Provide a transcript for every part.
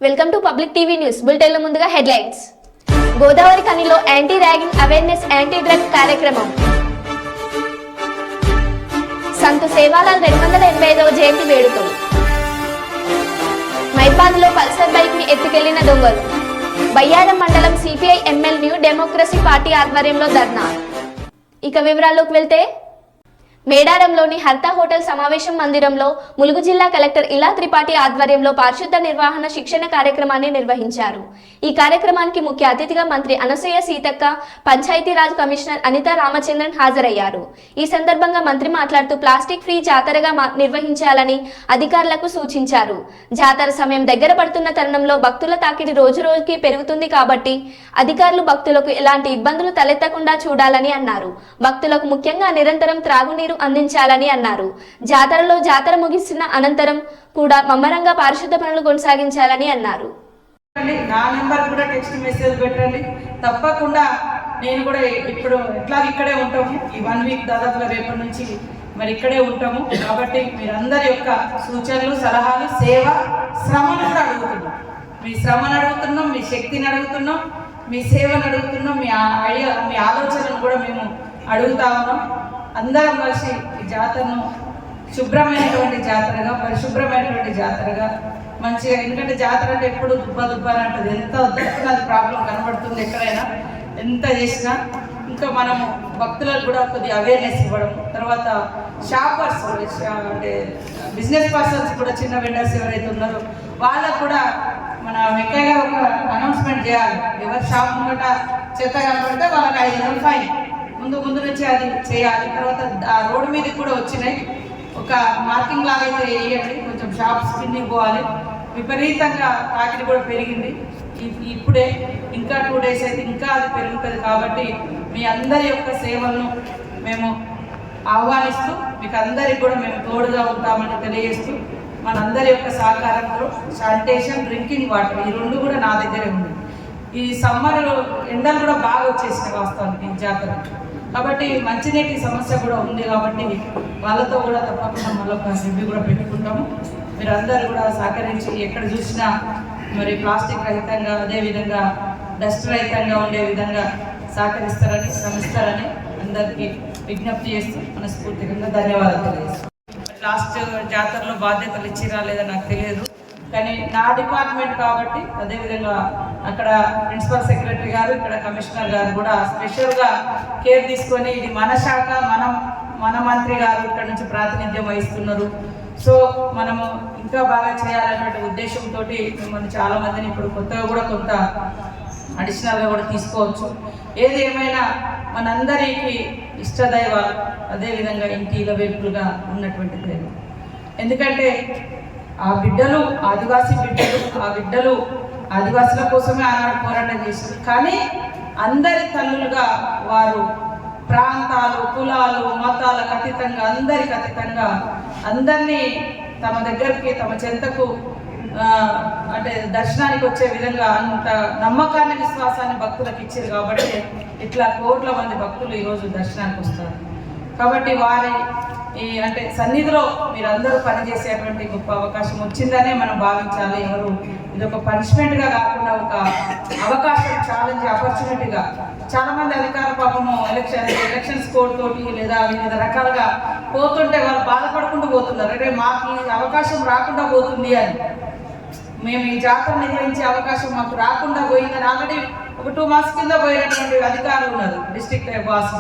Welcome to public TV news. బులెటిన్ల ముందుగా headlines. గోదావరి ఖనిలో anti ragging awareness anti drug కార్యక్రమం. సంతు సేవాలాల్ 285వ జయంతి వేడుకలు. మైపాదులో పల్సర్ బైక్ ని ఎత్తుకెళ్లిన దొంగలు. బయ్యారం మండలం CPI ML new democracy party ఆధ్వర్యంలో ధర్నా. ఇక వివరాల్లోకి వెళ్తే, మేడారంలోని హర్తా హోటల్ సమావేశం మందిరంలో ములుగు జిల్లా కలెక్టర్ ఇలా త్రిపాఠి ఆధ్వర్యంలో పారిశుద్ధ నిర్వహణ శిక్షణ కార్యక్రమాన్ని నిర్వహించారు. ఈ కార్యక్రమానికి ముఖ్య అతిథిగా మంత్రి అనసూయ సీతక్క, పంచాయతీరాజ్ కమిషనర్ అనితా రామచంద్రన్ హాజరయ్యారు. ఈ సందర్భంగా మంత్రి మాట్లాడుతూ ప్లాస్టిక్ ఫ్రీ జాతరగా నిర్వహించాలని అధికారులకు సూచించారు. జాతర సమయం దగ్గర పడుతున్న తరుణంలో భక్తుల తాకిడి రోజు రోజుకి పెరుగుతుంది కాబట్టి అధికారులు భక్తులకు ఎలాంటి ఇబ్బందులు తలెత్తకుండా చూడాలని అన్నారు. భక్తులకు ముఖ్యంగా నిరంతరం త్రాగునీరు అందించాలని అన్నారు. జాతర ముగిసిన అనంతరం కూడా మమ్మరంగా పారిశుద్ధ పనులు కొనసాగించాలని అన్నారు. నా నెంబర్ కూడా టెక్స్ట్ మెసేజ్ పెట్టండి. తప్పకుండా నేను కూడా ఇప్పుడు ఎట్లా ఇక్కడే ఉంటాము. ఈ 1 వీక్ దాదాపుగా రేపటి నుంచి మరి ఇక్కడే ఉంటాము. కాబట్టి మీరందరి యొక్క సూచనలు, సలహాలు, సేవ, శ్రమను కూడా అడుగుతున్నాం. మీ శ్రమను అడుగుతున్నాం, మీ శక్తిని అడుగుతున్నాం, మీ సేవను అడుగుతున్నాం, మీ ఆలోచనను కూడా మేము అడుగుతా ఉన్నాం. అందరం కలిసి ఈ జాతరను శుభ్రమైనటువంటి జాతరగా, పరిశుభ్రమైనటువంటి జాతరగా మంచిగా, ఎందుకంటే జాతర అంటే ఎప్పుడు దుబ్బ అని అంటుంది. ఎంత వద్దనుకున్నా అది ప్రాబ్లం కనబడుతుంది ఎక్కడైనా, ఎంత చేసినా. ఇంకా మనము భక్తులకు కూడా కొద్దిగా అవేర్నెస్ ఇవ్వడం, తర్వాత షాపర్స్ అంటే బిజినెస్ పర్సన్స్ కూడా, చిన్న వెండర్స్ ఎవరైతే ఉన్నారో వాళ్ళకు కూడా మన వెంకయ్య ఒక అనౌన్స్మెంట్ చేయాలి. ఎవరు షాప్ ముంగట చెత్త కనబడితే వాళ్ళకి 500 ఫైన్ ముందు నుంచి అది చేయాలి. తర్వాత ఆ రోడ్డు మీదకి కూడా వచ్చినాయి, ఒక మార్కింగ్ లాగా అయితే వేయండి. కొంచెం షాప్స్ కిందికి పోవాలి. విపరీతంగా తాకిడి కూడా పెరిగింది. ఇప్పుడే ఇంకా 2 డేస్ అయితే ఇంకా అది పెరుగుతుంది. కాబట్టి మీ అందరి యొక్క సేవలను మేము ఆహ్వానిస్తూ మీకు అందరికి కూడా మేము తోడుగా ఉంటామని తెలియజేస్తూ, మనందరి యొక్క సహకారంతో శానిటేషన్, డ్రింకింగ్ వాటర్ ఈ 2 కూడా నా దగ్గరే ఉంది. ఈ సమ్మర్ ఎండలు కూడా బాగా వచ్చేసినాయి వాస్తవానికి ఈ జాతర. కాబట్టి మంచినీటి సమస్య కూడా ఉంది. కాబట్టి వాళ్ళతో కూడా తప్పకుండా మళ్ళీ ఒక రివ్యూ కూడా పెట్టుకుంటాము. మీరు అందరూ కూడా సహకరించి ఎక్కడ చూసినా మరి ప్లాస్టిక్ రహితంగా, అదేవిధంగా డస్ట్ రహితంగా ఉండే విధంగా సహకరిస్తారని, శ్రమిస్తారని అందరికీ విజ్ఞప్తి చేస్తూ మనస్ఫూర్తిగా ధన్యవాదాలు తెలియజేస్తాం. లాస్ట్ జాతరలో బాధ్యతలు ఇచ్చిరా లేదా నాకు తెలియదు, కానీ నా డిపార్ట్మెంట్ కాబట్టి అదేవిధంగా అక్కడ ప్రిన్సిపల్ సెక్రటరీ గారు, ఇక్కడ కమిషనర్ గారు కూడా స్పెషల్గా కేర్ తీసుకొని, ఇది మన శాఖ, మన మంత్రి గారు ఇక్కడ నుంచి ప్రాతినిధ్యం వహిస్తున్నారు. సో మనము ఇంకా బాగా చేయాలనేటువంటి ఉద్దేశంతో మిమ్మల్ని చాలామందిని ఇప్పుడు కొత్తగా కూడా కొంత అడిషనల్గా కూడా తీసుకోవచ్చు. ఏది ఏమైనా మనందరికీ ఇష్టదైవ, అదేవిధంగా ఇంటిల వేపులుగా ఉన్నటువంటి దైవం. ఎందుకంటే ఆ బిడ్డలు ఆదివాసీ బిడ్డలు, ఆ బిడ్డలు ఆదివాసుల కోసమే ఆనాడు పోరాటం చేశారు. కానీ అందరి తల్లులుగా వారు ప్రాంతాలు, కులాలు, మతాలకు అతీతంగా, అందరికి అతీతంగా అందరినీ తమ దగ్గరికి, తమ చెంతకు అంటే దర్శనానికి వచ్చే విధంగా అంత నమ్మకాన్ని, విశ్వాసాన్ని భక్తులకు ఇచ్చారు. కాబట్టి ఇట్లా కోట్ల మంది భక్తులు ఈరోజు దర్శనానికి వస్తారు. కాబట్టి వారి అంటే సన్నిధిలో మీరందరూ పనిచేసేటువంటి గొప్ప అవకాశం వచ్చిందనే మనం భావించాలి. ఎవరు ఇది ఒక పనిష్మెంట్గా కాకుండా ఒక అవకాశం, ఛాలెంజ్, ఆపర్చునిటీగా. చాలామంది అధికారులు పాపము ఎలక్షన్స్ కోడ్ తోటి లేదా వివిధ రకాలుగా పోతుంటే వాళ్ళు బాధపడుకుంటూ పోతున్నారు. అంటే మాకు ఈ అవకాశం రాకుండా పోతుంది అని, మేము ఈ జాతర నిర్వహించే అవకాశం మాకు రాకుండా పోయిందని ఆల్రెడీ ఒక 2 months కింద పోయినటువంటి అధికారులు ఉన్నారు. డిస్ట్రిక్ట్ బాస్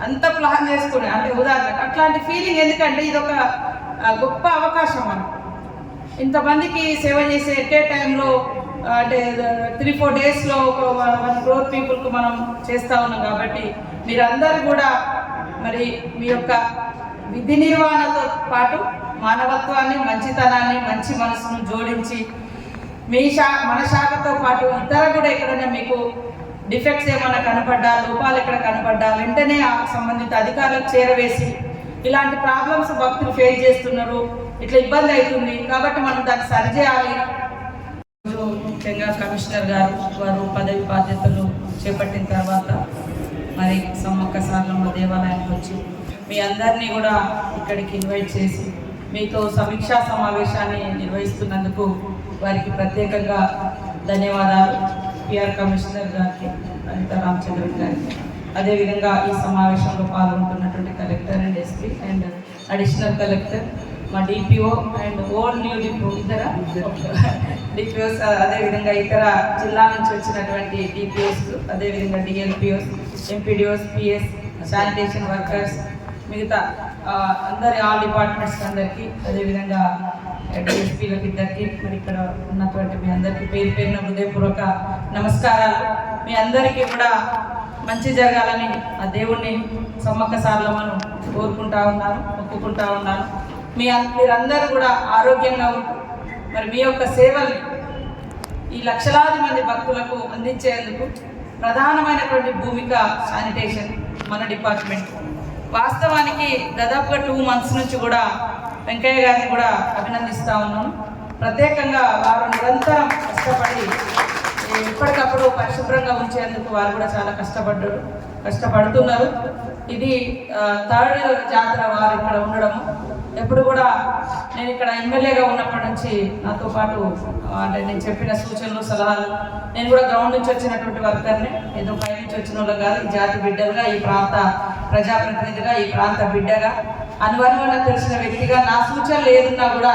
అంతా ప్లాన్ చేసుకుని, అంటే ఉదాహరణకు అట్లాంటి ఫీలింగ్. ఎందుకంటే ఇది ఒక గొప్ప అవకాశం అని ఇంతమందికి సేవ చేసే ఎట్ ఏ టైంలో, అంటే 3-4 డేస్లో ఒక 1 crore పీపుల్కు మనం చేస్తూ ఉన్నాం. కాబట్టి మీరందరూ కూడా మరి మీ యొక్క విధి నిర్వహణతో పాటు మానవత్వాన్ని, మంచితనాన్ని, మంచి మనసును జోడించి మన శాఖతో పాటు ఇతర కూడా ఎక్కడైనా మీకు డిఫెక్ట్స్ ఏమైనా కనపడ్డా, లోపాలు ఎక్కడ కనపడ్డా వెంటనే ఆ సంబంధిత అధికారులకు చేరవేసి, ఇలాంటి ప్రాబ్లమ్స్ భక్తులు ఫేస్ చేస్తున్నారు, ఇట్లా ఇబ్బంది అవుతుంది కాబట్టి మనం దాన్ని సరిచేయాలి. ముఖ్యంగా కమిషనర్ గారు వారు పదవి బాధ్యతలు చేపట్టిన తర్వాత మరి సమ్మక్క సారలమ్మ దేవాలయానికి వచ్చి మీ అందరినీ కూడా ఇక్కడికి ఇన్వైట్ చేసి మీతో సమీక్షా సమావేశాన్ని నిర్వహిస్తున్నందుకు వారికి ప్రత్యేకంగా ధన్యవాదాలు. పిఆర్ కమిషనర్ గారికి, అనితా రామచంద్రన్ గారికి, అదేవిధంగా ఈ సమావేశంలో పాల్గొంటున్నటువంటి collector and SP and additional collector, మా DPO and old new DPO ఇతర డిపిఓస్, అదేవిధంగా ఇతర జిల్లా నుంచి వచ్చినటువంటి డిపిఓస్, అదేవిధంగా DLPOs, MPDOs, PS, sanitation workers, మిగతా అందరి ఆల్ డిపార్ట్మెంట్స్ అందరికీ, అదేవిధంగా డిఎస్పీలకు ఇద్దరికి, మరి ఇక్కడ ఉన్నటువంటి మీ అందరికీ పేరు పేరున హృదయపూర్వక నమస్కారాలు. మీ అందరికీ కూడా మంచి జరగాలని ఆ దేవుణ్ణి సమ్మక్క సార్లమ్మను కోరుకుంటా ఉన్నాను, మొక్కుకుంటా ఉన్నాను. మీరందరూ కూడా ఆరోగ్యంగా ఉంటూ మరి మీ యొక్క సేవల్ని ఈ లక్షలాది మంది భక్తులకు అందించేందుకు ప్రధానమైనటువంటి భూమిక శానిటేషన్ మన డిపార్ట్మెంట్. వాస్తవానికి దాదాపుగా 2 months నుంచి కూడా వెంకయ్య గారిని కూడా అభినందిస్తూ ఉన్నాను. ప్రత్యేకంగా వారు నిరంతరం కష్టపడి ఎప్పటికప్పుడు పరిశుభ్రంగా ఉంచేందుకు వారు కూడా చాలా కష్టపడుతున్నారు. ఇది 3rd జాతర వారు ఇక్కడ ఉండడము. ఎప్పుడు కూడా నేను ఇక్కడ ఎమ్మెల్యేగా ఉన్నప్పటి నుంచి నాతో పాటు అంటే నేను చెప్పిన సూచనలు సలహాలు, నేను కూడా గ్రౌండ్ నుంచి వచ్చినటువంటి వర్కర్ని, ఏదో పై నుంచి వచ్చిన వాళ్ళు కాదు, ఈ జాతి బిడ్డలుగా, ఈ ప్రాంత ప్రజాప్రతినిధిగా, ఈ ప్రాంత బిడ్డగా, అనువనువన తెలిసిన వ్యక్తిగా నా సూచనలు ఏదున్నా కూడా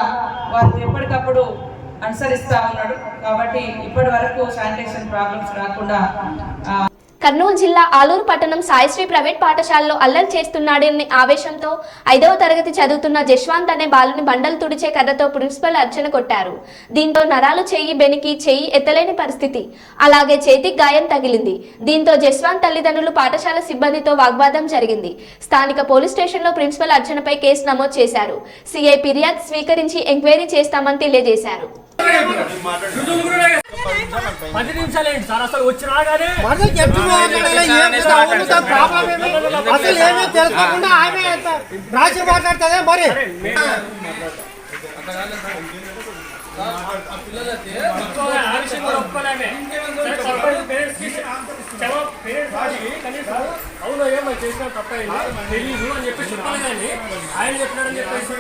వారు ఎప్పటికప్పుడు అనుసరిస్తూ ఉన్నాడు. కాబట్టి ఇప్పటి వరకు శానిటేషన్ ప్రాబ్లమ్స్ రాకుండా. కర్నూలు జిల్లా ఆలూరు పట్టణం సాయిశ్రీ ప్రైవేట్ పాఠశాలలో అల్లరి చేస్తున్నాడని ఆవేశంతో 5వ తరగతి చదువుతున్న జశ్వంత్ అనే బాలుని బండలు తుడిచే కర్రతో ప్రిన్సిపల్ అర్చన కొట్టారు. దీంతో నరాలు చెయ్యి బెనికి చెయ్యి ఎత్తలేని పరిస్థితి, అలాగే చేతికి గాయం తగిలింది. దీంతో జశ్వంత్ తల్లిదండ్రులు పాఠశాల సిబ్బందితో వాగ్వాదం జరిగింది. స్థానిక పోలీస్ స్టేషన్లో ప్రిన్సిపల్ అర్చనపై కేసు నమోదు చేశారు. సిఐ ఫిర్యాదు స్వీకరించి ఎంక్వైరీ చేస్తామని తెలియజేశారు. 10 నిమిషాలు ఏంటి సార్, అసలు వచ్చినా కానీ అసలు ఏమీ తెలుసుకోకుండా ఆమె రాసి మాట్లాడుతుందే మరి. అవును ఏమో చేసిన తప్పైంది తెలీదు అని చెప్పి చెప్పాలి, కానీ ఆయన చెప్పినాడని చెప్పేసి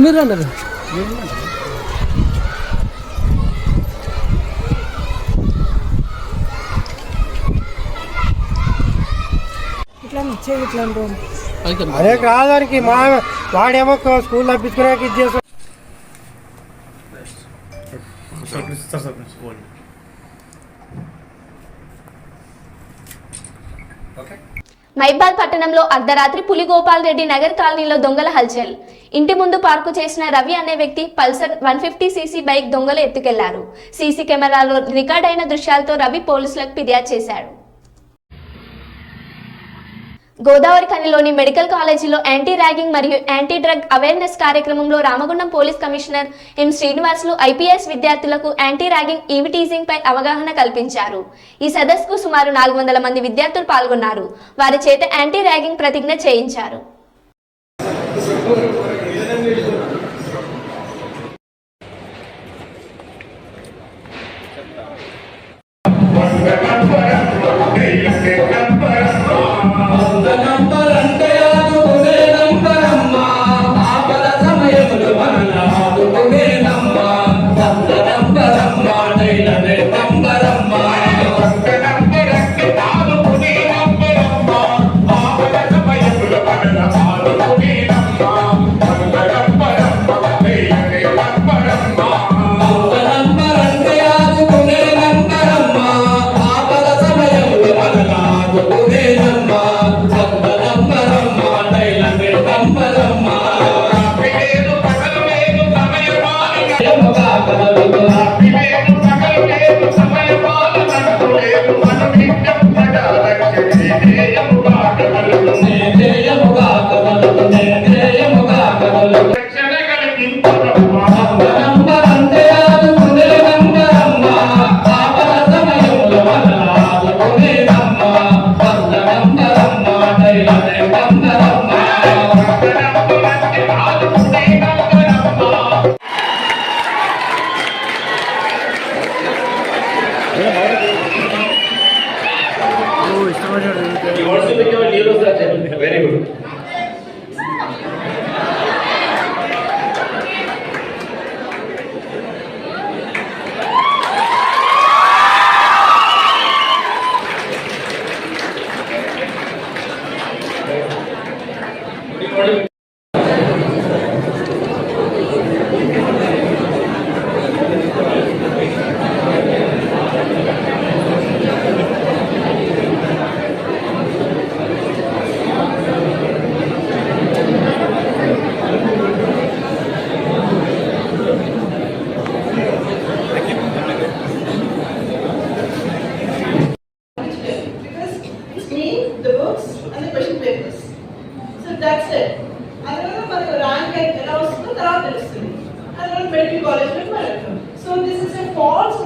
మీరు అన్నారు అదే కాదానికి మా వాడేమో స్కూల్ తప్పించుకునే ఇది చేస్తాం. మైబాద్ పట్టణంలో అర్ధరాత్రి పులిగోపాల్ రెడ్డి నగర్ కాలనీలో దొంగల హల్చల్. ఇంటి ముందు పార్కు చేసిన రవి అనే వ్యక్తి పల్సర్ 150cc బైక్ దొంగలు ఎత్తుకెళ్లారు. సీసీ కెమెరాలో రికార్డ్ అయిన దృశ్యాలతో రవి పోలీసులకు ఫిర్యాదు చేశాడు. గోదావరి ఖనిలోని మెడికల్ కాలేజీలో యాంటీ ర్యాగింగ్ మరియు యాంటీ డ్రగ్ అవేర్నెస్ కార్యక్రమంలో Ramagundam police commissioner M Srinivasulu IPS విద్యార్థులకు యాంటీ ర్యాగింగ్ ఈవ్ టీజింగ్ పై అవగాహన కల్పించారు. ఈ సదస్సుకు సుమారు 400 మంది విద్యార్థులు పాల్గొన్నారు. వారి చేత యాంటీ ర్యాగింగ్ ప్రతిజ్ఞ చేయించారు. Happy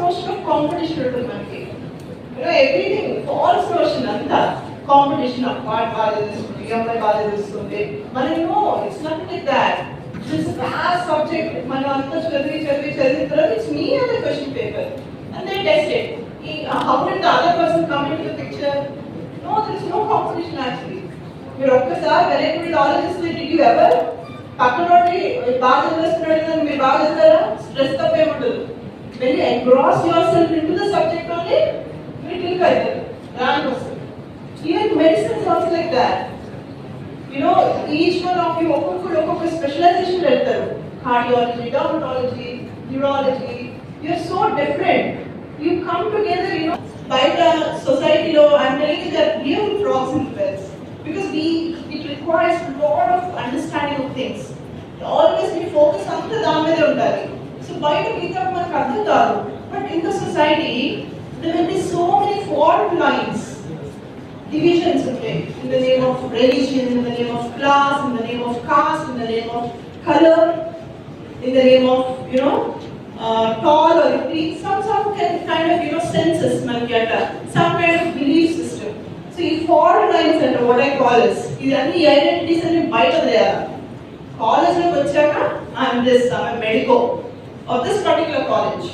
notion of competition ఉంటుంది మనకి. Everything false notion అంతా competition of వాడు బాగా తెలుస్తుంది, ఈ అమ్మాయి బాగా తెలుస్తుంది. మనం it's not like that. This is a vast subject. మనం అంతా చదివి తర్వాత it's me on the question paper and they test it. How did the other person come into the picture? No, there is no competition actually. మీరు ఒక్కసారి వెనక్కి ఆలోచిస్తే did you ever పక్కనోడి బాగా చదివేస్తున్నాడు మీరు బాగా చదివారా? స్ట్రెస్ తప్ప ఏముండదు. When you engross yourself into the subject only, you will click అవుతారు, rank వస్తుంది. Even medicine is also like that. Each one of you ఒక్కొక్క స్పెషలైజేషన్ వెళ్తారు. Cardiology, dermatology, neurology. You are so different. You come together, బయట సొసైటీలో I'm telling you that real frogs in wells. Because it requires a lot of understanding of things. Always we focus on the దాని మీద ఉండాలి. So బయట మిగతా మనకు అర్థం కాదు. But in the society, there will be so many fault lines. Divisions in the name of religion, in the name of class, in the name of caste, in the name of color, in the name of tall or some kind of census mankyata, some kind of belief system. So ఈ fault lines and what I call is ఇదన్నీ identities అన్ని బయట చేయాలి. కాలేజ్లోకి వచ్చాక I'm this, I'm a medico of this particular college.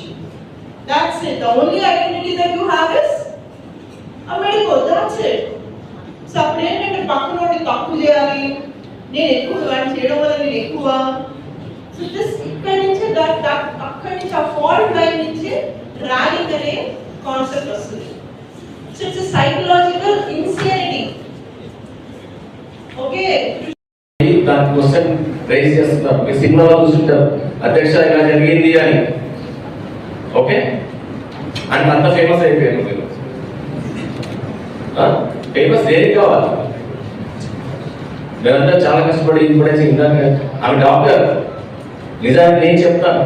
That's it. The only identity that you have is a medical, that's it. So అప్పుడు ఏంటంటే పక్కనోడి తక్కువ చేయాలి, నేను ఎక్కువ వాడిని చేయడం వల్ల నేను ఎక్కువ. సో దిస్ ఇక్కడి నుంచి అక్కడి నుంచి ఆ ఫాల్ట్ లైన్ నుంచి ర్యాగింగ్ అనే కాన్సెప్ట్ వస్తుంది. So it's psychological insecurity. Okay, దాని క్వశ్చన్ రైజ్ చేస్తున్నారు. మీ సినిమాలో చూస్తుంటారు అధ్యక్ష ఇలా జరిగింది అని. ఓకే, అండ్ అంత ఫేమస్ అయిపోయారు మీరు. ఫేమస్ దేనికి కావాలి? మీరంతా చాలా కష్టపడి ఇప్పుడైతే ఇందాక ఆమె డాక్టర్. నిజానికి నేను చెప్తాను,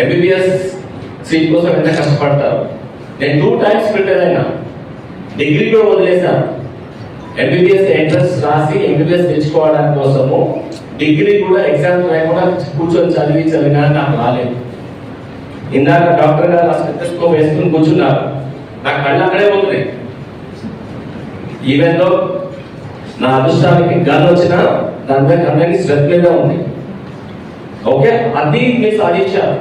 ఎంబీబీఎస్ సీట్ కోసం ఎంత కష్టపడతారు. నేను 2 times ప్రిపేర్ అయినా, డిగ్రీ కూడా వదిలేసాను. ఎంబీబీఎస్ ఎంట్రన్స్ రాసి ఎంబీబీఎస్ తెచ్చుకోవడానికి కోసము డిగ్రీ కూడా ఎగ్జామ్స్ రాయకుండా కూర్చొని చదివినా నాకు రాలేదు. ఇందాక డాక్టర్ గారు ఆ స్టెథోస్కోప్ వేసుకుని కూర్చున్నారు, నాకు కళ్ళు అక్కడే పోతున్నాయి. ఈవెన్ దో నా అదృష్టానికి గన్ వచ్చినా దాని మీద కన్నకి శ్రద్ధ మీద ఉంది. ఓకే, అది మీరు సాధించారు,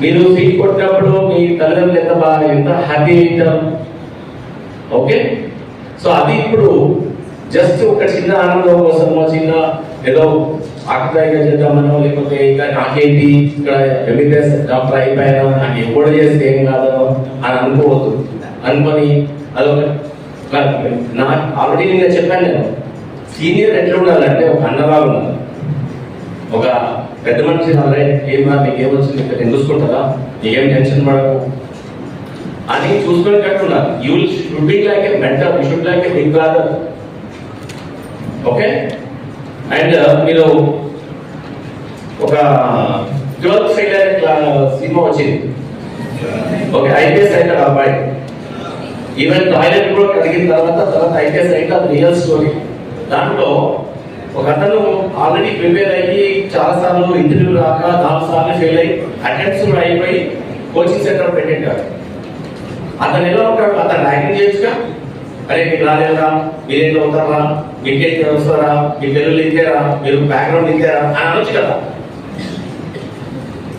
మీరు సీట్ కొట్టినప్పుడు మీ తల్లిదండ్రులు ఎంత హ్యాపీ అయింటారు. ఓకే, సో అది ఇప్పుడు జస్ట్ ఒక చిన్న ఆనందం కోసమో, చిన్న ఏదో ఆకతాయిగా చేద్దామనో, లేకపోతే ఇంకా నాకేంటి ఇక్కడ ఎంబీబీఎస్ డాక్టర్ అయిపోయానో, నాకు ఎప్పుడు చేస్తే ఏం కాదనో అని అనుకోవద్దు. అనుకొని అదొక నాకు ఆల్రెడీ నేను చెప్పాను, నేను సీనియర్ ఎట్లా ఉండాలంటే ఒక అన్నలాగా ఉండాలి. ఒక పెద్ద మనిషి ఏమా మీకు ఏమొచ్చింది ఇక్కడ నేను చూసుకుంటారా, నీకేం టెన్షన్ పడకు అని చూసుకునేటట్టు ఉండాలి. You should be like a mentor, you should like a big brother. Okay, and మీరు ఒక 12th ఫెయిల్ అనే సినిమా వచ్చింది. ఓకే, ఐపీఎస్ అయితే అబ్బాయి ఈవెన్ టాయిలెట్ కూడా కడిగిన తర్వాత ఐపీఎస్ అయితే అది రియల్ స్టోరీ. దాంట్లో ఒక అతను ఆల్రెడీ ప్రిపేర్ అయ్యి చాలా సార్లు ఇంటర్వ్యూ రాక 4 సార్లు ఫెయిల్ అయ్యి అటెంప్ట్స్ కూడా అయిపోయి కోచింగ్ సెంటర్ పెట్టాడు. అతను ఎలా ఉంటాడు? అతను ర్యాగింగ్ చేయొచ్చుగా, అరే మీకు రాలేదా, మీరేంటి అవుతారా, మీకేంటి వస్తారా, మీ పిల్లలు ఇంతేరా, మీరు బ్యాక్గ్రౌండ్ ఇంతేరా అని అనొచ్చు కదా.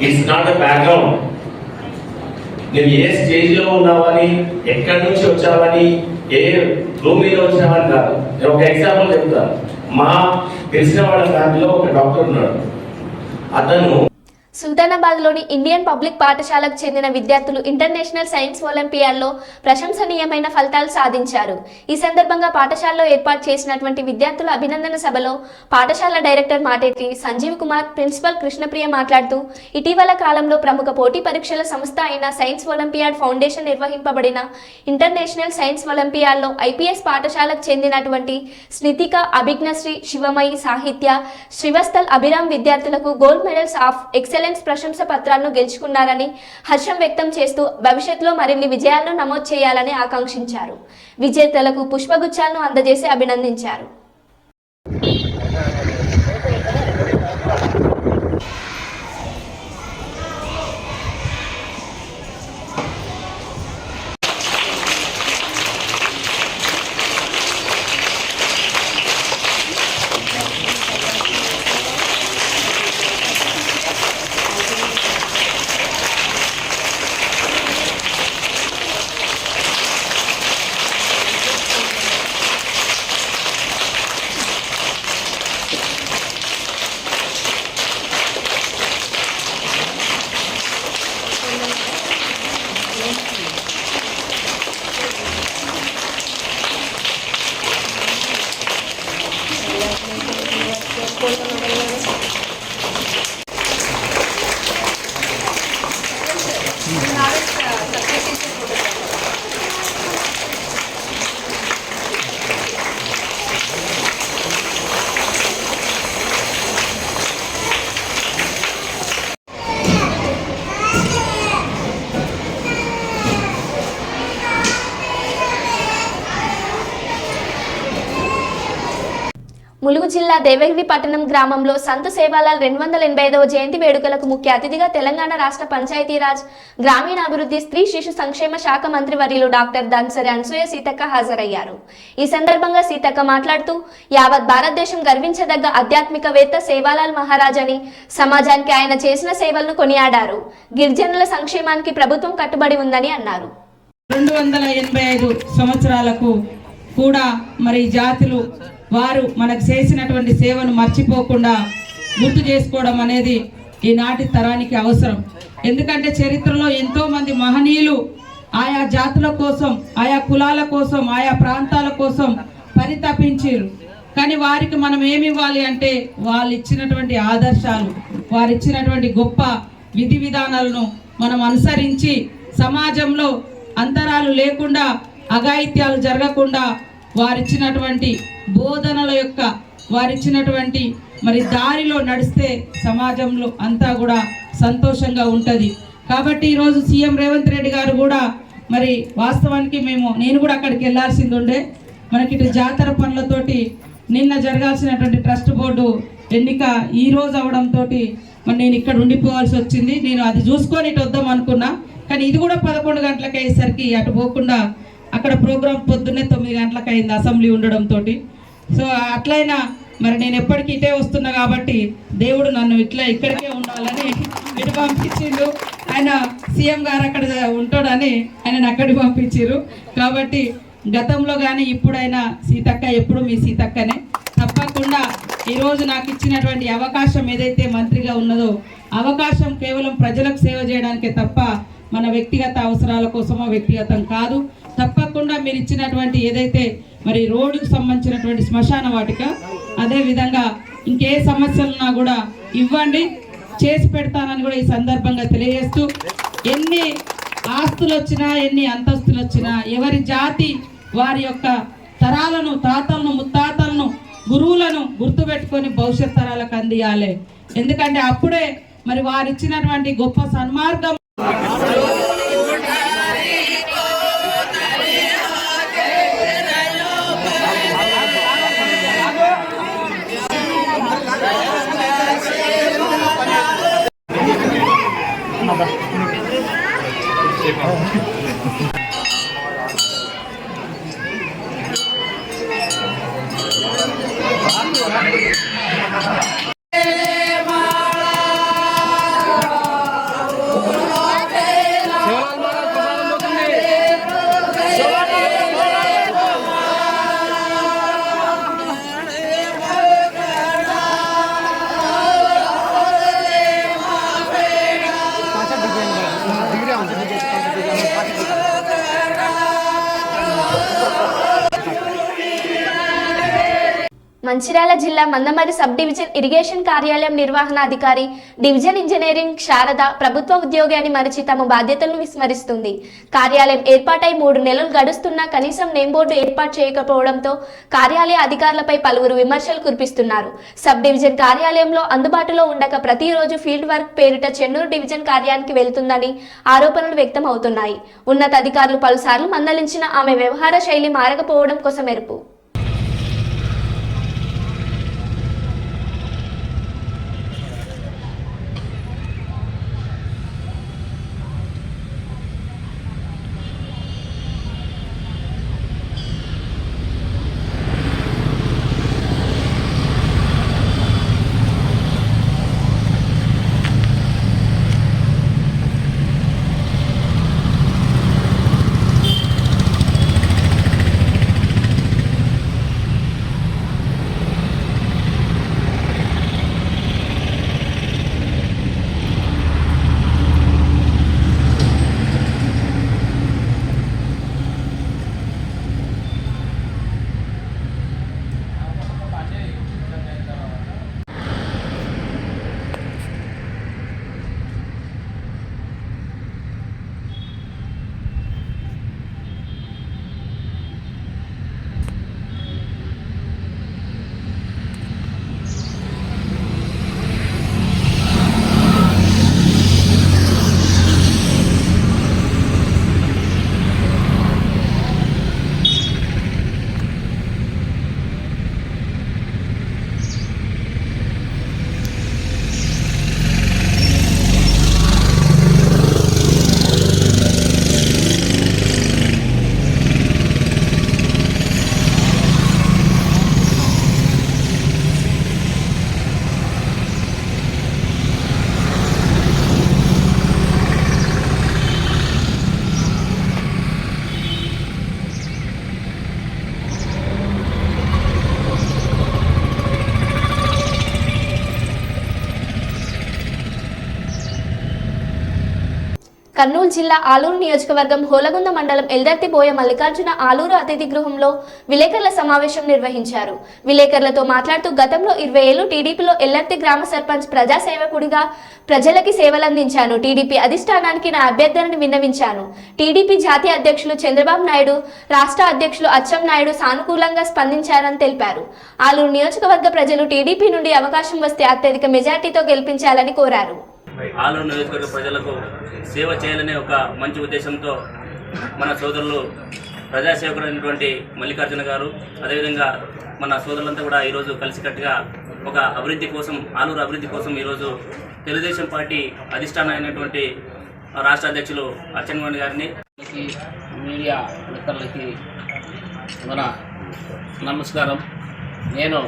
It's not a background. నువ్వు ఏ స్టేజ్ లో ఉన్నావని, ఎక్కడి నుంచి వచ్చావని, ఏ రూమ్ మీద వచ్చినావని కాదు. నేను ఒక ఎగ్జాంపుల్ చెప్తాను. మా తెలిసిన వాళ్ళ ఫ్యామిలీలో ఒక డాక్టర్ ఉన్నాడు. అతను సుల్తానాబాద్లోని ఇండియన్ పబ్లిక్ పాఠశాలకు చెందిన విద్యార్థులు ఇంటర్నేషనల్ సైన్స్ ఒలింపియాడ్లో ప్రశంసనీయమైన ఫలితాలు సాధించారు. ఈ సందర్భంగా పాఠశాలలో ఏర్పాటు చేసినటువంటి విద్యార్థుల అభినందన సభలో పాఠశాల డైరెక్టర్ మాటేటి సంజీవ్ కుమార్, ప్రిన్సిపల్ కృష్ణప్రియ మాట్లాడుతూ, ఇటీవల కాలంలో ప్రముఖ పోటీ పరీక్షల సంస్థ అయిన సైన్స్ ఒలింపియాడ్ ఫౌండేషన్ నిర్వహింపబడిన ఇంటర్నేషనల్ సైన్స్ ఒలింపియాడ్లో ఐపీఎస్ పాఠశాలకు చెందినటువంటి స్నితిక, అభిజ్ఞశ్రీ, శివమయి, సాహిత్య, శ్రీవస్థల్, అభిరామ్ విద్యార్థులకు గోల్డ్ మెడల్స్ ఆఫ్ ఎక్సలెన్స్ ప్రశంస పత్రాలను గెలుచుకున్నారని హర్షం వ్యక్తం చేస్తూ భవిష్యత్తులో మరిన్ని విజయాలను నమోదు చేయాలని ఆకాంక్షించారు. విజేతలకు పుష్పగుచ్చాలను అందజేసి అభినందించారు. ములుగు జిల్లా దేవగిరి పట్టణం గ్రామంలో సంతు సేవాలాల్ 285వ జయంతి వేడుకలకు ముఖ్య అతిథిగా తెలంగాణ రాష్ట్ర పంచాయతీరాజ్ గ్రామీణాభివృద్ధి స్త్రీ శిశు సంక్షేమ శాఖ మంత్రి వర్యులు డాక్టర్ దన్సరి అనసూయ సీతక్క హాజరయ్యారు. ఈ సందర్భంగా సీతక్క మాట్లాడుతూ యావత్ భారతదేశం గర్వించదగ్గ ఆధ్యాత్మికవేత్త సేవాలాల్ మహారాజ్ అని, సమాజానికి ఆయన చేసిన సేవలను కొనియాడారు. గిరిజనుల సంక్షేమానికి ప్రభుత్వం కట్టుబడి ఉందని అన్నారు. 285 సంవత్సరాలకు కూడా మరి జాతులు వారు మనకు చేసినటువంటి సేవను మర్చిపోకుండా గుర్తు చేసుకోవడం అనేది ఈనాటి తరానికి అవసరం. ఎందుకంటే చరిత్రలో ఎంతో మంది మహనీయులు ఆయా జాతుల కోసం, ఆయా కులాల కోసం, ఆయా ప్రాంతాల కోసం పరితపించారు. కానీ వారికి మనం ఏమి ఇవ్వాలి అంటే వాళ్ళు ఇచ్చినటువంటి ఆదర్శాలు, వారు ఇచ్చినటువంటి గొప్ప విధి విధానాలను మనం అనుసరించి సమాజంలో అంతరాలు లేకుండా, అఘాయిత్యాలు జరగకుండా వారిచ్చినటువంటి బోధనల యొక్క వారిచ్చినటువంటి మరి దారిలో నడిస్తే సమాజంలో అంతా కూడా సంతోషంగా ఉంటుంది. కాబట్టి ఈరోజు సీఎం రేవంత్ రెడ్డి గారు కూడా మరి వాస్తవానికి నేను కూడా అక్కడికి వెళ్ళాల్సింది ఉండే, మనకి ఇటు జాతర పనులతోటి నిన్న జరగాల్సినటువంటి ట్రస్ట్ బోర్డు ఎన్నిక ఈ రోజు అవడంతో మరి నేను ఇక్కడ ఉండిపోవాల్సి వచ్చింది. నేను అది చూసుకొని ఇటు వద్దాం అనుకున్నా, కానీ ఇది కూడా 11 గంటలకు అయ్యేసరికి అటు పోకుండా అక్కడ ప్రోగ్రాం పొద్దున్నే 9 గంటలకు అయింది అసెంబ్లీ ఉండడంతో. సో అట్లయినా మరి నేను ఎప్పటికీ ఇటే వస్తున్నా కాబట్టి దేవుడు నన్ను ఇక్కడికే ఉండాలని ఇటు పంపించిండు. ఆయన సీఎం గారు అక్కడ ఉంటాడని ఆయన అక్కడికి పంపించారు. కాబట్టి గతంలో కానీ ఇప్పుడైనా సీతక్క ఎప్పుడు మీ సీతక్కనే. తప్పకుండా ఈరోజు నాకు ఇచ్చినటువంటి అవకాశం ఏదైతే మంత్రిగా ఉన్నదో అవకాశం కేవలం ప్రజలకు సేవ చేయడానికే తప్ప మన వ్యక్తిగత అవసరాల కోసమో వ్యక్తిగతం కాదు. తప్పకుండా మీరు ఇచ్చినటువంటి ఏదైతే మరి రోడ్డుకు సంబంధించినటువంటి శ్మశాన వాటిక, అదేవిధంగా ఇంకే సమస్యలున్నా కూడా ఇవ్వండి, చేసి పెడతానని కూడా ఈ సందర్భంగా తెలియజేస్తూ, ఎన్ని ఆస్తులు వచ్చినా ఎన్ని అంతస్తులు వచ్చినా ఎవరి జాతి వారి యొక్క తరాలను, తాతలను, ముత్తాతలను, గురువులను గుర్తుపెట్టుకొని భవిష్యత్ తరాలకు అందియాలి. ఎందుకంటే అప్పుడే మరి వారు ఇచ్చినటువంటి గొప్ప సన్మార్గం మంచిర్యాల జిల్లా మందమరి సబ్ డివిజన్ ఇరిగేషన్ కార్యాలయం నిర్వహణాధికారి డివిజన్ ఇంజనీరింగ్ శారద ప్రభుత్వ ఉద్యోగి అని మరిచి తమ బాధ్యతలను విస్మరిస్తుంది. కార్యాలయం ఏర్పాటై 3 నెలలు గడుస్తున్నా కనీసం నేమ్ బోర్డు ఏర్పాటు చేయకపోవడంతో కార్యాలయ అధికారులపై పలువురు విమర్శలు కురిపిస్తున్నారు. సబ్ డివిజన్ కార్యాలయంలో అందుబాటులో ఉండక ప్రతిరోజు ఫీల్డ్ వర్క్ పేరిట చెన్నూరు డివిజన్ కార్యాలయానికి వెళ్తుందని ఆరోపణలు వ్యక్తం అవుతున్నాయి. ఉన్నతాధికారులు పలుసార్లు మందలించిన ఆమె వ్యవహార శైలి మారకపోవడం కొసమెరుపు. కర్నూలు జిల్లా ఆలూరు నియోజకవర్గం హోలగుంద మండలం ఎల్దర్తి బోయ మల్లికార్జున ఆలూరు అతిథి గృహంలో విలేకరుల సమావేశం నిర్వహించారు. విలేకరులతో మాట్లాడుతూ గతంలో 20 ఏళ్లు టీడీపీలో ఎల్దర్తి గ్రామ సర్పంచ్ ప్రజాసేవకుడిగా ప్రజలకి సేవలందించాను. టీడీపీ అధిష్టానానికి నా అభ్యర్థనని విన్నవించాను. టీడీపీ జాతీయ అధ్యక్షులు చంద్రబాబు నాయుడు, రాష్ట్ర అధ్యక్షులు అచ్చెం నాయుడు సానుకూలంగా స్పందించారని తెలిపారు. ఆలూరు నియోజకవర్గ ప్రజలు టీడీపీ నుండి అవకాశం వస్తే అత్యధిక మెజార్టీతో గెలిపించాలని కోరారు. ఆలూరు నియోజకవర్గ ప్రజలకు సేవ చేయాలనే ఒక మంచి ఉద్దేశంతో మన సోదరులు ప్రజాసేవకుడైనటువంటి మల్లికార్జున గారు, అదేవిధంగా మన సోదరులంతా కూడా ఈరోజు కలిసికట్టుగా ఒక అభివృద్ధి కోసం, ఆలూరు అభివృద్ధి కోసం ఈరోజు తెలుగుదేశం పార్టీ అధిష్టానం అయినటువంటి రాష్ట్ర అధ్యక్షులు అచ్చెన్నాయుడు గారిని, మీడియా మిత్రులకి మన నమస్కారం. నేను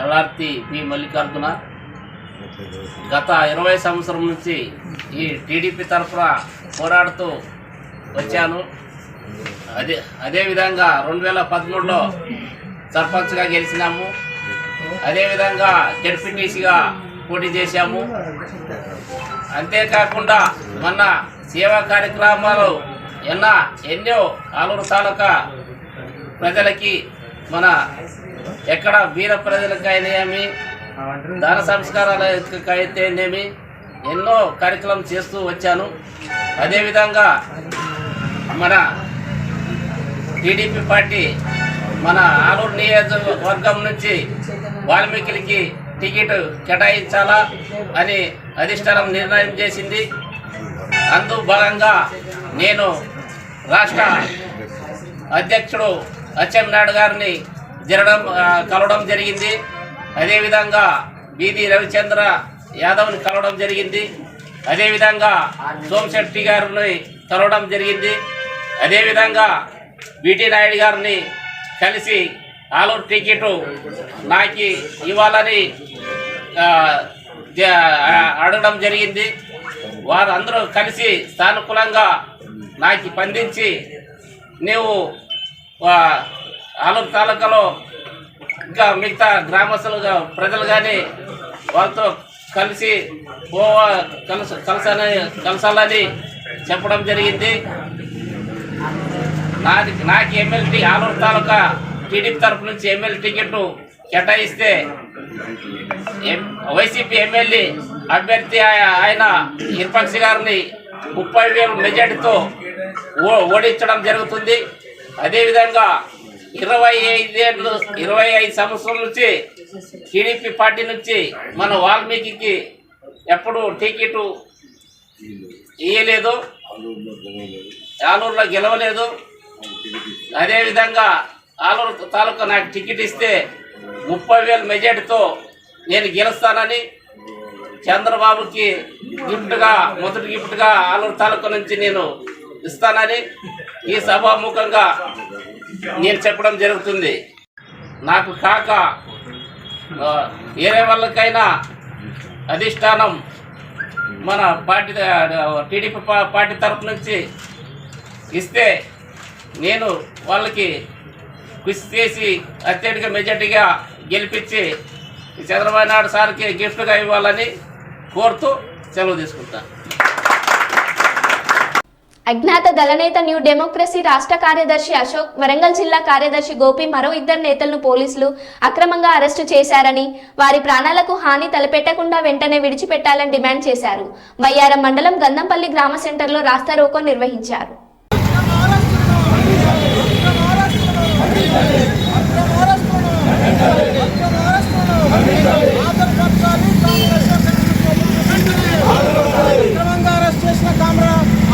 ఎల్ఆర్టీ పి మల్లికార్జున. గత 20 సంవత్సరం నుంచి ఈ టీడీపీ తరఫున పోరాడుతూ వచ్చాను. అదేవిధంగా 2013లో సర్పంచ్గా గెలిచినాము. అదేవిధంగా జడ్పీటీసీగా పోటీ చేశాము. అంతేకాకుండా మొన్న సేవా కార్యక్రమాలు ఎన్నో ఆలూరు తాలూకా ప్రజలకి, మన ఎక్కడ బీద ప్రజలకైతేనేమి, దాన సంస్కారాలకైతేనేమి ఎన్నో కార్యక్రమం చేస్తూ వచ్చాను. అదేవిధంగా మన టీడీపీ పార్టీ మన ఆలూరు నియోజకవర్గం నుంచి వాల్మీకికి టికెట్ కేటాయించాలా అని అధిష్టానం నిర్ణయం చేసింది. అందు భాగంగా నేను రాష్ట్ర అధ్యక్షుడు అచ్చెం నాయుడు గారిని కలవడం జరిగింది. అదేవిధంగా బీది రవిచంద్ర యాదవ్ని కలవడం జరిగింది. అదేవిధంగా సోమశెట్టి గారిని కలవడం జరిగింది. అదేవిధంగా బీటీ నాయుడు గారిని కలిసి ఆలూరు టికెట్ నాకు ఇవ్వాలని అడగడం జరిగింది. వారందరూ కలిసి సానుకూలంగా నాకు స్పందించి, నీవు ఆలూరు తాలూకాలో ఇంకా మిగతా గ్రామస్తులుగా ప్రజలు కానీ వాళ్ళతో కలిసి కలసాలని చెప్పడం జరిగింది. నాకు ఎమ్మెల్యే ఆలూరు తాలూకా టీడీపీ తరఫు నుంచి ఎమ్మెల్యే టికెట్ కేటాయిస్తే వైసీపీ ఎమ్మెల్యే అభ్యర్థి ఆయన ఇర్పక్షి గారిని 30,000 మెజార్టీతో ఓడించడం జరుగుతుంది. అదేవిధంగా 25 సంవత్సరాల నుంచి టీడీపీ పార్టీ నుంచి మన వాల్మీకి ఎప్పుడు టికెట్ ఇవ్వలేదు, ఆలూరులో గెలవలేదు. అదేవిధంగా ఆలూరు తాలూకా నాకు టికెట్ ఇస్తే 30,000 మెజార్టీతో నేను గెలుస్తానని, చంద్రబాబుకి మొదటి గిఫ్ట్గా ఆలూరు తాలూకా నుంచి నేను ఇస్తానని ఈ సభాముఖంగా నేను చెప్పడం జరుగుతుంది. నాకు కాక వేరే వాళ్ళకైనా అధిష్టానం మన పార్టీ టీడీపీ పార్టీ తరఫు నుంచి ఇస్తే నేను వాళ్ళకి కృషి చేసి అత్యధిక మెజార్టీగా గెలిపించి చంద్రబాబు నాయుడు సార్కి గిఫ్ట్గా ఇవ్వాలని కోరుతూ సెలవు తీసుకుంటాను. అజ్ఞాత దళనేత న్యూ డెమోక్రసీ రాష్ట్ర కార్యదర్శి అశోక్, వరంగల్ జిల్లా కార్యదర్శి గోపి మరో 2 నేతలను పోలీసులు అక్రమంగా అరెస్టు చేశారని, వారి ప్రాణాలకు హాని తలపెట్టకుండా వెంటనే విడిచిపెట్టాలని డిమాండ్ చేశారు. బయ్యారం మండలం గంధంపల్లి గ్రామ సెంటర్లో రాస్తా రోకో నిర్వహించారు.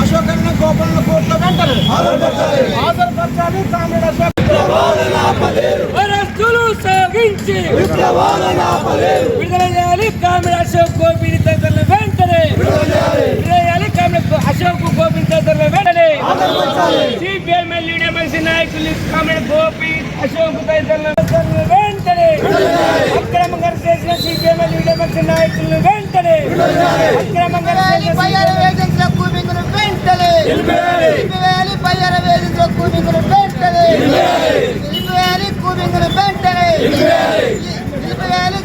అశోకన్న గోపాలను కోర్టులో వెంటనే హాజరుపరచాలి. అరెస్టులు సాగించి విడుదల చేయాలి కామ్రేడ్ అశోక్ గోపిని తదితరులు వెంటనే విడుదల చేయాలి. కామ్రేడ్ అశోక్ గోపిని తదితరులు వెంటనే సిపిఎంఎల్ లీడర్స్ నాయకులు కామ్రేడ్ గోపి అశోక్ తదితరులు వెంటనే అక్రమంగా చేసిన సిపిఎంఎల్ లీడర్స్ నాయకులు వెంటనే అక్రమంగా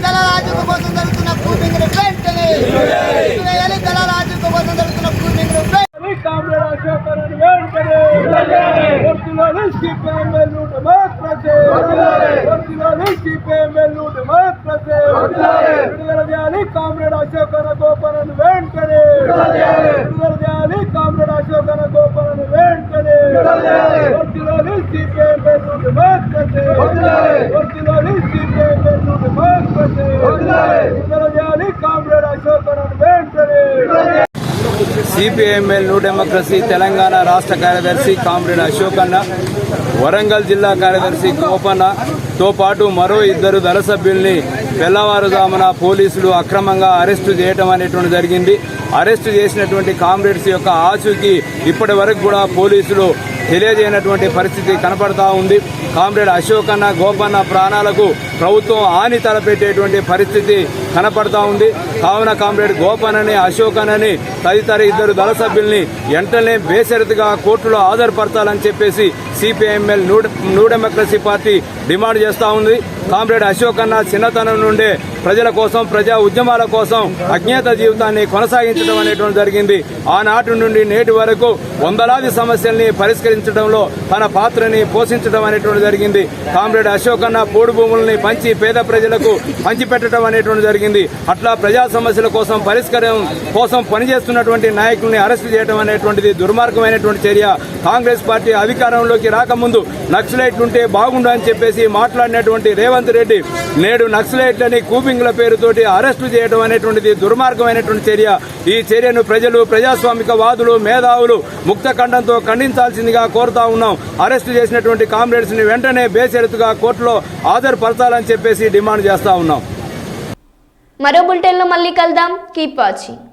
దళరాజు కోసం జరుగుతున్న కూపింగ్ వెంటనే దళరాజు కోసం జరుగుతున్న కూపింగ్ అశోకనని వెంటనే వర్ధిల్లాలి సిపిఎంఎల్ డెమోక్రసీ వర్ధిల్లాలి సిపిఎంఎల్ డెమోక్రసీ విడుదల చేయాలి కామ్రేడ్ అశోకన గోపనని వెంటనే విడుదల చేయాలి కామ్రేడ్ అశోకన గోపనని వెంటనే వర్ధిల్లాలి సిపిఎంఎల్ డెమోక్రసీ వర్ధిల్లాలి సిపిఎంఎల్ డెమోక్రసీ విడుదల చేయాలి కామ్రేడ్ అశోకనని వెంటనే సిపిఐఎంఎల్ న్యూ డెమోక్రసీ తెలంగాణ రాష్ట్ర కార్యదర్శి కామ్రేడ్ అశోక్ అన్న, వరంగల్ జిల్లా కార్యదర్శి గోపన్నతో పాటు మరో 2 దళ సభ్యుల్ని తెల్లవారుజామున పోలీసులు అక్రమంగా అరెస్టు చేయడం అనేటువంటి జరిగింది. అరెస్టు చేసినటువంటి కామ్రేడ్స్ యొక్క ఆచూకీ ఇప్పటి వరకు కూడా పోలీసులు తెలియజేయనటువంటి పరిస్థితి కనపడతా ఉంది. కామ్రేడ్ అశోక్ అన్న, గోపన్న ప్రాణాలకు ప్రభుత్వం హాని తలపెట్టేటువంటి పరిస్థితి కనపడతా ఉంది. కావున కామ్రేడ్ గోపన్నని, అశోక్ అన్నని తదితర 2 దళ సభ్యుల్ని వెంటనే బేషరతుగా కోర్టులో హాజరుపరచాలని చెప్పేసి CPIML new democracy party demand చేస్తూ ఉంది. కామ్రేడ్ అశోక్ అన్న చిన్నతనం నుండే ప్రజల కోసం, ప్రజా ఉద్యమాల కోసం అజ్ఞాత జీవితాన్ని కొనసాగించడం అనేటువంటి జరిగింది. ఆనాటి నుండి నేటి వరకు వందలాది సమస్యల్ని పరిష్కరించడంలో తన పాత్రని పోషించడం అనేటువంటి జరిగింది. కామ్రేడ్ అశోక్ అన్న పోడు భూములని పంచి పేద ప్రజలకు పంచిపెట్టడం అనేటువంటి జరిగింది. అట్లా ప్రజా సమస్యల కోసం పరిష్కారం కోసం పనిచేస్తున్నటువంటి నాయకుల్ని అరెస్టు చేయడం అనేటువంటిది దుర్మార్గమైనటువంటి చర్య. కాంగ్రెస్ పార్టీ అధికారంలోకి రాకముందు నక్సలైట్లుంటే బాగుండు అని చెప్పేసి మాట్లాడినటువంటి రేవంత్ రెడ్డి నేడు నక్సలైట్లని కూపింగ్ల పేరుతోటి అరెస్టు చేయడం అనేటువంటిది దుర్మార్గమైనటువంటి చర్య. ఈ చర్యను ప్రజలు, ప్రజాస్వామిక వాదులు, మేధావులు ముక్త ఖండంతో ఖండించాల్సిందిగా కోరుతా ఉన్నాం. అరెస్టు చేసినటువంటి కామ్రేడ్స్ ని వెంటనే బేషరతుగా కోర్టులో హాజరుపరచాలని చెప్పేసి డిమాండ్ చేస్తా ఉన్నాం. మరో బులెటిన్లో మళ్ళీ కలుద్దాం. Keep watching.